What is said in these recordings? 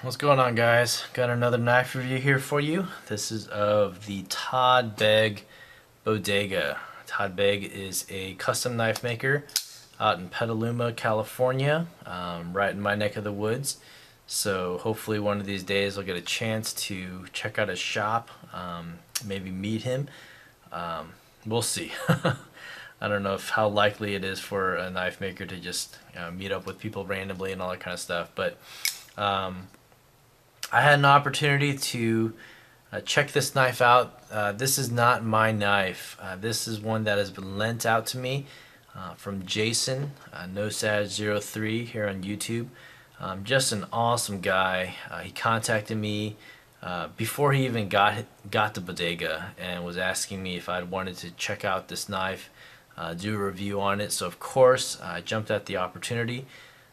What's going on, guys? Got another knife review here for you. This is of the Todd Begg Bodega. Todd Begg is a custom knife maker out in Petaluma, California, right in my neck of the woods. So hopefully one of these days I'll get a chance to check out his shop, maybe meet him. We'll see. I don't know if how likely it is for a knife maker to just meet up with people randomly and all that kind of stuff, but I had an opportunity to check this knife out. This is not my knife. This is one that has been lent out to me from Jason, NoSad03 here on YouTube. Just an awesome guy. He contacted me before he even got the bodega and was asking me if I'd wanted to check out this knife, do a review on it. So of course I jumped at the opportunity.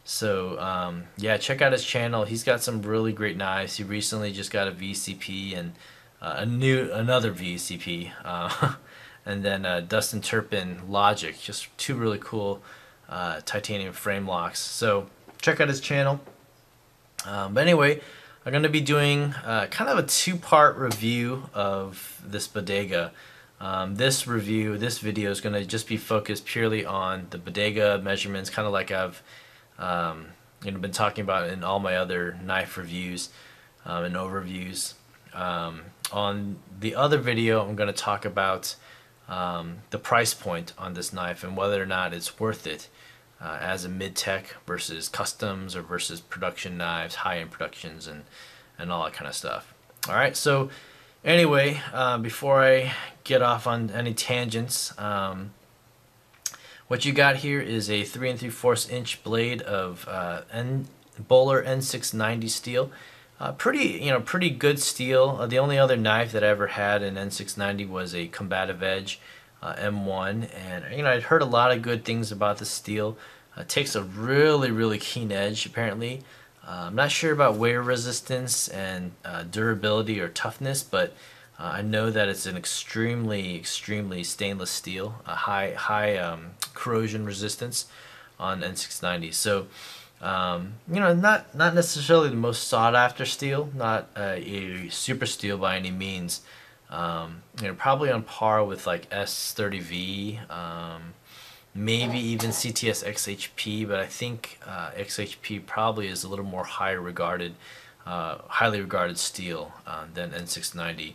So yeah, check out his channel. He's got some really great knives. He recently just got a VCP and another VCP, and then Dustin Turpin Logic. Just two really cool titanium frame locks. So check out his channel. But anyway, I'm going to be doing kind of a two-part review of this bodega. This video is going to just be focused purely on the bodega measurements, kind of like I've been talking about in all my other knife reviews and overviews. On the other video, I'm going to talk about the price point on this knife and whether or not it's worth it as a mid-tech versus customs or versus production knives, high-end productions, and all that kind of stuff. Alright, so anyway, before I get off on any tangents, what you got here is a 3 3/4 inch blade of Bowler N690 steel. Pretty good steel. The only other knife that I ever had in N690 was a Combative Edge M1, and I'd heard a lot of good things about the steel. It takes a really keen edge apparently. I'm not sure about wear resistance and durability or toughness, but I know that it's an extremely stainless steel, a high corrosion resistance on N690. So not necessarily the most sought after steel, not a super steel by any means. Probably on par with like S30V, maybe even CTS XHP, but I think XHP probably is a little more highly regarded steel than N690.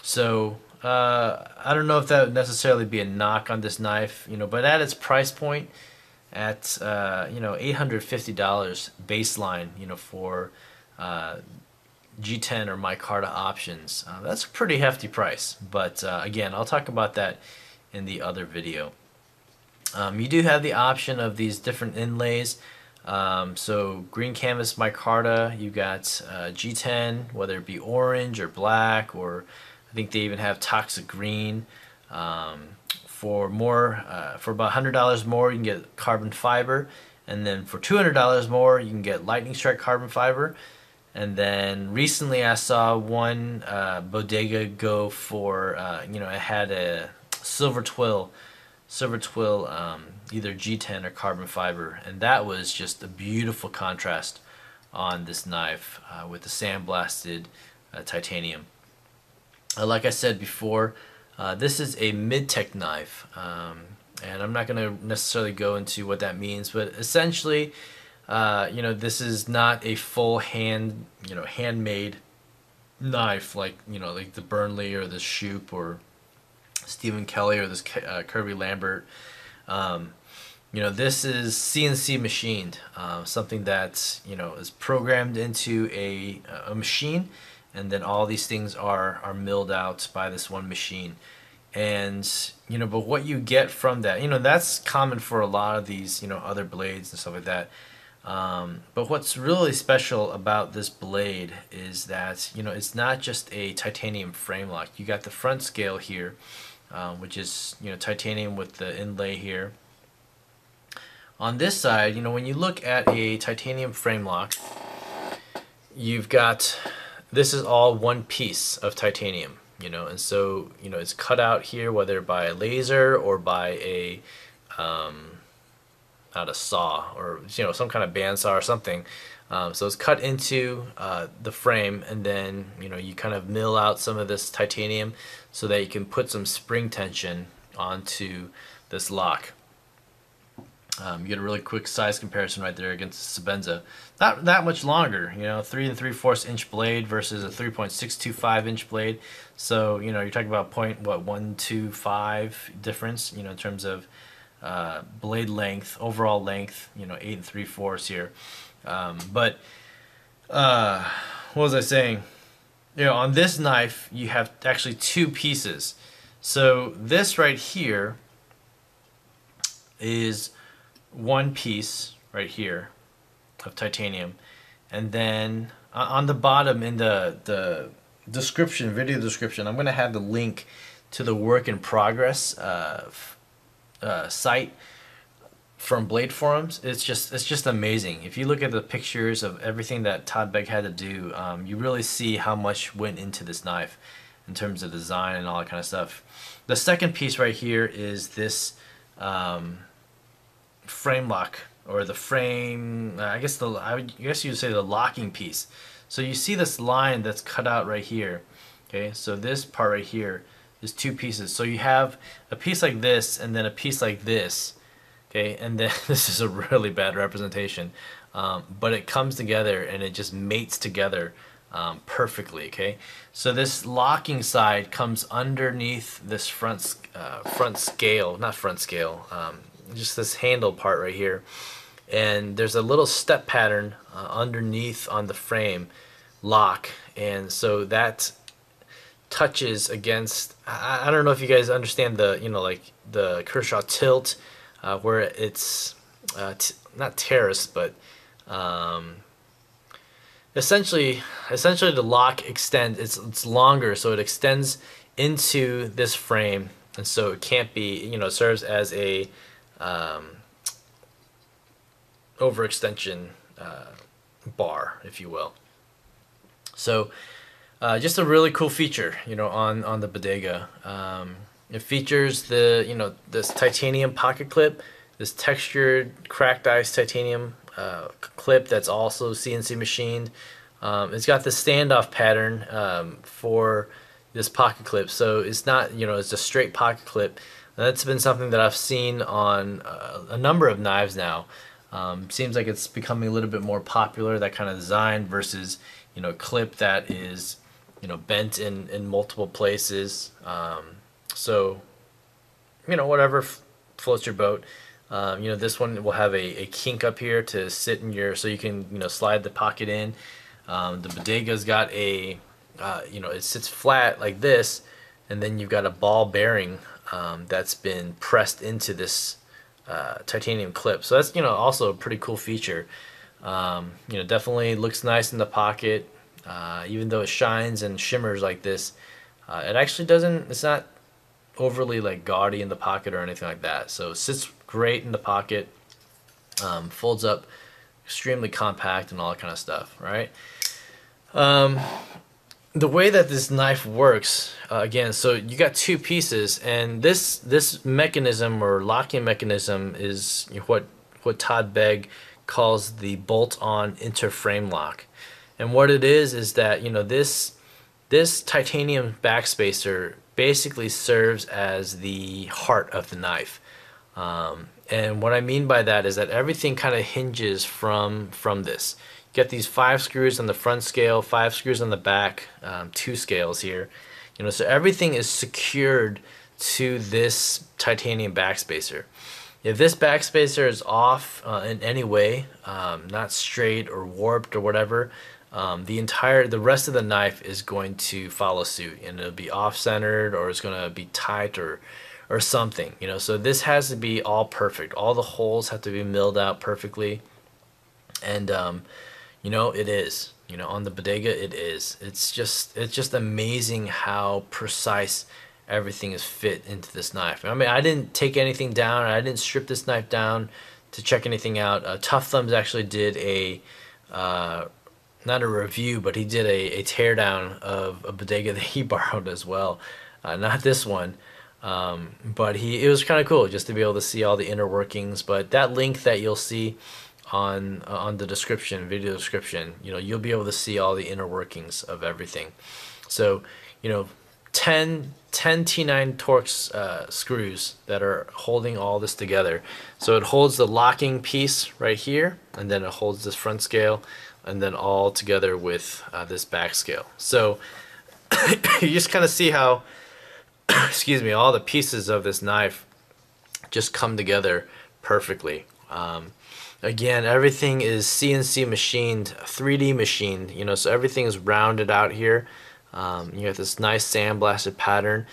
So I don't know if that would necessarily be a knock on this knife, but at its price point, at $850 baseline, for G10 or micarta options, that's a pretty hefty price. But again, I'll talk about that in the other video. You do have the option of these different inlays. So green canvas micarta, you got G10, whether it be orange or black, or I think they even have toxic green. For about $100 more, you can get carbon fiber, and then for $200 more, you can get lightning strike carbon fiber. And then recently, I saw one bodega go for it had a silver twill, either G10 or carbon fiber, and that was just a beautiful contrast on this knife with the sandblasted titanium. Like I said before, this is a mid-tech knife, and I'm not going to necessarily go into what that means, but essentially, this is not a full handmade knife like like the Burnley or the Shoop or Stephen Kelly or this Kirby Lambert. This is CNC machined, something that is programmed into a machine, and then all these things are milled out by this one machine. And but what you get from that, that's common for a lot of these other blades and stuff like that. But what's really special about this blade is that it's not just a titanium frame lock. You got the front scale here, which is titanium with the inlay here. On this side, when you look at a titanium frame lock, you've got, this is all one piece of titanium, and so it's cut out here, whether by a laser or by a not a saw, or some kind of bandsaw or something. So it's cut into the frame, and then you kind of mill out some of this titanium so that you can put some spring tension onto this lock. You get a really quick size comparison right there against the Sebenza. Not that much longer, 3 3/4 inch blade versus a 3.625 inch blade. So you're talking about 125 difference, in terms of blade length, overall length, 8 3/4 here. But what was I saying? On this knife you have actually two pieces. So this right here is one piece right here of titanium, and then on the bottom in the description, video description, I'm gonna have the link to the work in progress site from Bladeforums. It's just amazing. If you look at the pictures of everything that Todd Begg had to do, you really see how much went into this knife in terms of design and all that kind of stuff. The second piece right here is this frame lock, or the frame, I guess you'd say the locking piece. So you see this line that's cut out right here. Okay, so this part right here is two pieces. So you have a piece like this and then a piece like this. Okay, and then this is a really bad representation, but it comes together and it just mates together perfectly. Okay, so this locking side comes underneath this front scale, not front scale, just this handle part right here, and there's a little step pattern underneath on the frame lock, and so that touches against, I don't know if you guys understand the like the Kershaw tilt, where it's not terraced, but essentially the lock extends, it's longer, so it extends into this frame, and so it can't be, it serves as a overextension bar, if you will. So just a really cool feature, on the Bodega. It features the this titanium pocket clip, this textured cracked ice titanium clip that's also CNC machined. It's got the standoff pattern for this pocket clip, so it's not, it's a straight pocket clip. And that's been something that I've seen on a number of knives now. Seems like it's becoming a little bit more popular, that kind of design, versus clip that is bent in multiple places. So whatever floats your boat. This one will have a kink up here to sit in your, so you can slide the pocket in. The Bodega's got a it sits flat like this, and then you've got a ball bearing that's been pressed into this titanium clip. So that's also a pretty cool feature. Definitely looks nice in the pocket. Even though it shines and shimmers like this, it actually doesn't, it's not overly like gaudy in the pocket or anything like that. So it sits great in the pocket, folds up extremely compact and all that kind of stuff, right? The way that this knife works, again, so you got two pieces, and this mechanism or locking mechanism is what Todd Begg calls the bolt-on interframe lock. And what it is that this titanium backspacer basically serves as the heart of the knife. And what I mean by that is that everything kind of hinges from this. You get these 5 screws on the front scale, 5 screws on the back, 2 scales here. So everything is secured to this titanium backspacer. If this backspacer is off in any way, not straight or warped or whatever, the rest of the knife is going to follow suit, and it'll be off-centered, or it's going to be tight or something. So this has to be all perfect. All the holes have to be milled out perfectly, and it is. On the Bodega, it is. It's just amazing how precise everything is fit into this knife. I mean, I didn't take anything down. I didn't strip this knife down to check anything out. Tough Thumbs actually did a not a review, but he did a teardown of a Bodega that he borrowed as well. Not this one, but it was kind of cool just to be able to see all the inner workings. But that link that you'll see on the description, video description, you'll be able to see all the inner workings of everything. So, 10 T9 Torx screws that are holding all this together. So it holds the locking piece right here, and then it holds this front scale, and then all together with this back scale. So you just kind of see how, excuse me, all the pieces of this knife just come together perfectly. Again, everything is CNC machined, 3D machined, so everything is rounded out here. You have this nice sandblasted pattern.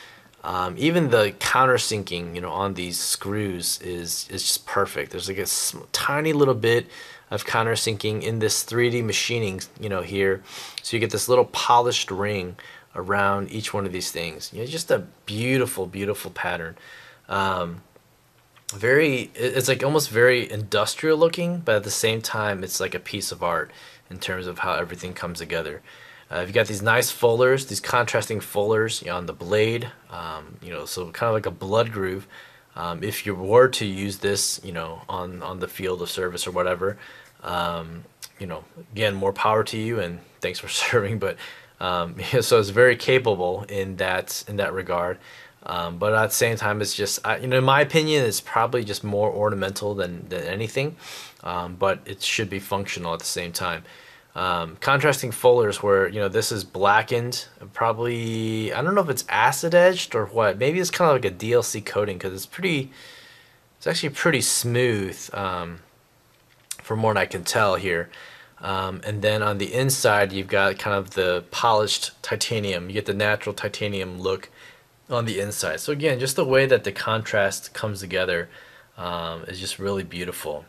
Even the countersinking, on these screws is just perfect. There's like a tiny little bit of countersinking in this 3D machining, here. So you get this little polished ring around each one of these things. Just a beautiful, beautiful pattern. It's like almost very industrial looking, but at the same time, it's like a piece of art in terms of how everything comes together. You've got these nice fullers, these contrasting fullers on the blade, so kind of like a blood groove. If you were to use this, on the field of service or whatever, again, more power to you and thanks for serving. But so it's very capable in that regard. But at the same time, it's just, in my opinion, it's probably just more ornamental than anything. But it should be functional at the same time. Contrasting fullers where, this is blackened, probably, I don't know if it's acid edged or what. Maybe it's kind of like a DLC coating because it's actually pretty smooth, from what I can tell here. And then on the inside, you've got kind of the polished titanium. You get the natural titanium look on the inside. So again, just the way that the contrast comes together is just really beautiful.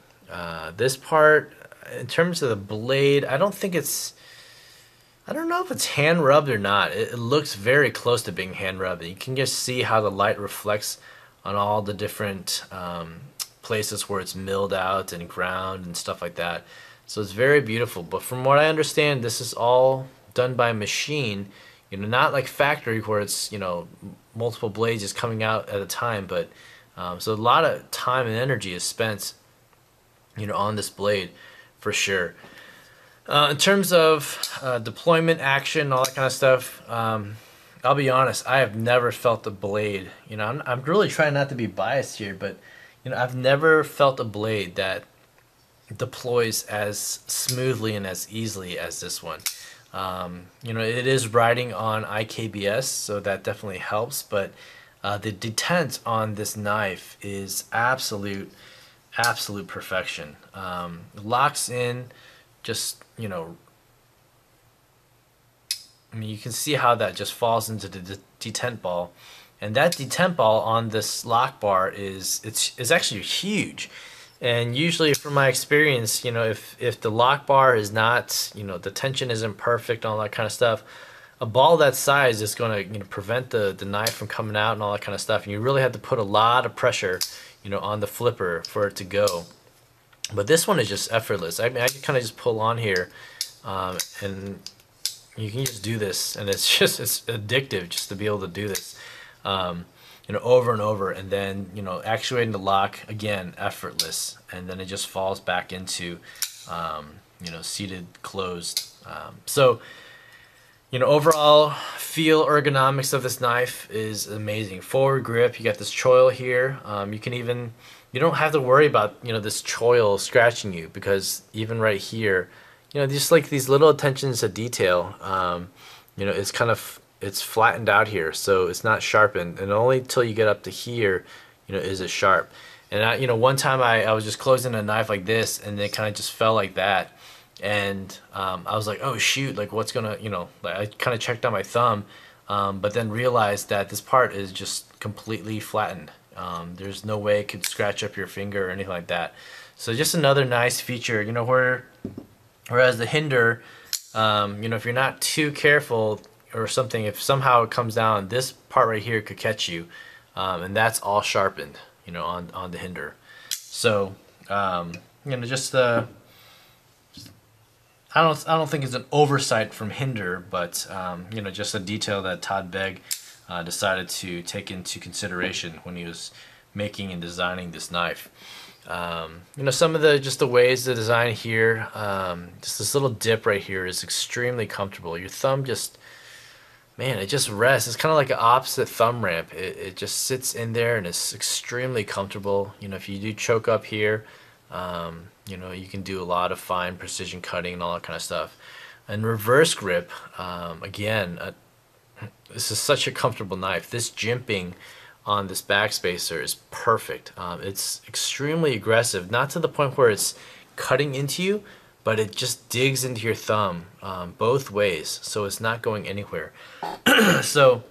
This part, in terms of the blade, I don't know if it's hand rubbed or not. It looks very close to being hand rubbed. You can just see how the light reflects on all the different places where it's milled out and ground and stuff like that. So it's very beautiful. But from what I understand, this is all done by machine. Not like factory where it's multiple blades just coming out at a time. But so a lot of time and energy is spent on this blade. For sure. In terms of deployment, action, all that kind of stuff, I'll be honest, I have never felt a blade. I'm really trying not to be biased here, but I've never felt a blade that deploys as smoothly and as easily as this one. It is riding on IKBS, so that definitely helps, but the detent on this knife is absolute perfection. Locks in, just, you can see how that just falls into the detent ball, and that detent ball on this lock bar is actually huge. And usually, from my experience, if the lock bar is not, the tension isn't perfect, all that kind of stuff, a ball that size is going to prevent the knife from coming out and all that kind of stuff. And you really have to put a lot of pressure on the flipper for it to go. But this one is just effortless. I mean, I can kind of just pull on here, and you can just do this, and it's addictive just to be able to do this, over and over, and then actuating the lock again, effortless, and then it just falls back into seated, closed. So overall feel, ergonomics of this knife is amazing. Forward grip, you got this choil here. You don't have to worry about this choil scratching you, because even right here, just like these little attentions to detail, it's flattened out here, so it's not sharpened, and only till you get up to here, is it sharp. And one time I was just closing a knife like this, and it kind of just fell like that. And I was like, oh shoot, like what's gonna, like I kind of checked on my thumb, but then realized that this part is just completely flattened. There's no way it could scratch up your finger or anything like that. So just another nice feature, whereas the hinder, if you're not too careful or something, if somehow it comes down, this part right here could catch you, and that's all sharpened, on the hinder. So, just I don't think it's an oversight from Hinder, but just a detail that Todd Begg decided to take into consideration when he was making and designing this knife. You know, some of the ways the design here, just this little dip right here is extremely comfortable. Your thumb just, man, it just rests. It's kind of like an opposite thumb ramp. It just sits in there and it's extremely comfortable. You know, if you do choke up here, you know, you can do a lot of fine precision cutting and all that kind of stuff. And reverse grip, again, this is such a comfortable knife. This jimping on this backspacer is perfect. It's extremely aggressive, not to the point where it's cutting into you, but it just digs into your thumb both ways, so it's not going anywhere. So,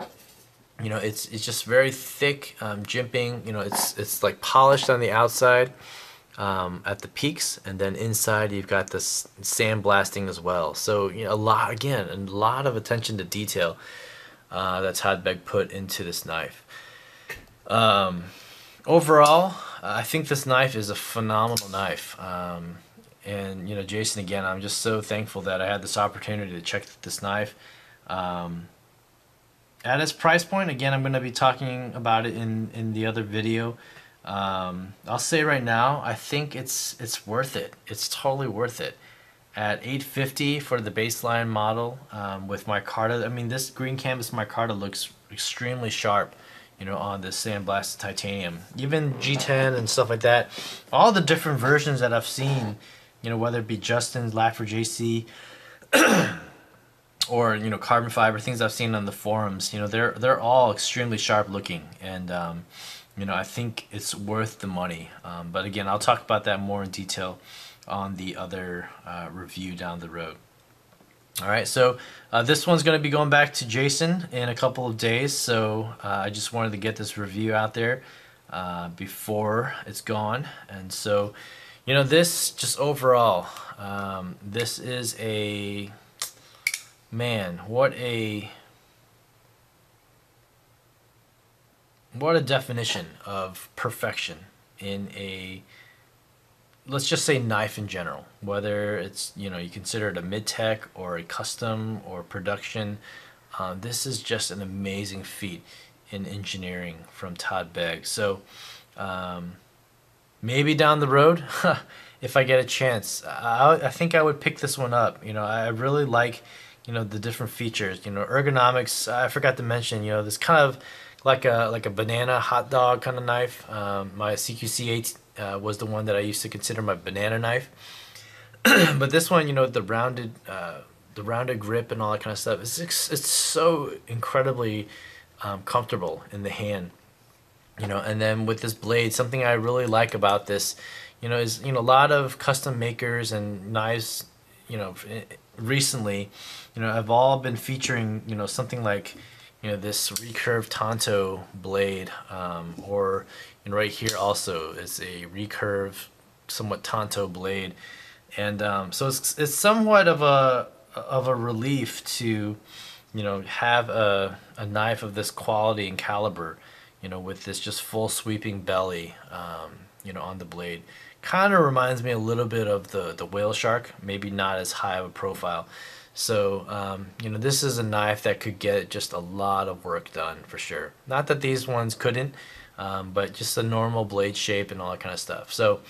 you know, it's just very thick jimping. You know, it's like polished on the outside at the peaks, and then inside you've got this sandblasting as well. So, you know, a lot of attention to detail that Todd Begg put into this knife. Overall, I think this knife is a phenomenal knife. And, you know, Jason, again, I'm just so thankful that I had this opportunity to check this knife. At its price point, again, I'm going to be talking about it in the other video. I'll say right now, I think it's worth it. It's totally worth it. At $850 for the baseline model with micarta, I mean, this green canvas micarta looks extremely sharp, you know, on this sandblasted titanium. Even G10 and stuff like that, all the different versions that I've seen, you know, whether it be Justin's, Laffer JC, or, you know, carbon fiber, things I've seen on the forums, you know, they're all extremely sharp looking, and you know, I think it's worth the money. But again, I'll talk about that more in detail on the other review down the road. All right, so this one's going to be going back to Jason in a couple of days, so I just wanted to get this review out there before it's gone. And so, you know, this just overall, this is a, man, what a definition of perfection in a, let's just say, knife in general, whether it's, you know, you consider it a mid-tech or a custom or production. This is just an amazing feat in engineering from Todd Begg. So maybe down the road, if I get a chance, I think I would pick this one up. You know, I really like, you know, the different features. You know, ergonomics, I forgot to mention, you know, this kind of like a banana hot dog kind of knife. My CQC8 was the one that I used to consider my banana knife. But this one, you know, the rounded grip and all that kind of stuff, it's so incredibly comfortable in the hand, you know. And then with this blade, something I really like about this, you know, is, you know, a lot of custom makers and knives, you know, recently, you know, have all been featuring, you know, something like, you know, this recurved Tanto blade, or, you know, right here also is a recurved, somewhat Tanto blade. And so it's somewhat of a relief to, you know, have a knife of this quality and caliber, you know, with this just full sweeping belly, you know, on the blade. Kind of reminds me a little bit of the whale shark, maybe not as high of a profile. So, you know, this is a knife that could get just a lot of work done for sure. Not that these ones couldn't, but just a normal blade shape and all that kind of stuff. So,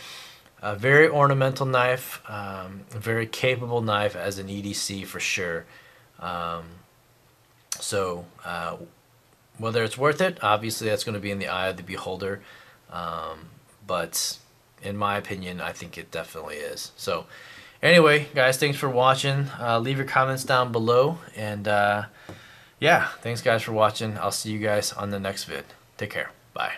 a very ornamental knife, a very capable knife as an EDC for sure. So, whether it's worth it, obviously that's going to be in the eye of the beholder. But in my opinion, I think it definitely is. So, anyway, guys, thanks for watching. Leave your comments down below. And yeah, thanks guys for watching. I'll see you guys on the next vid. Take care. Bye.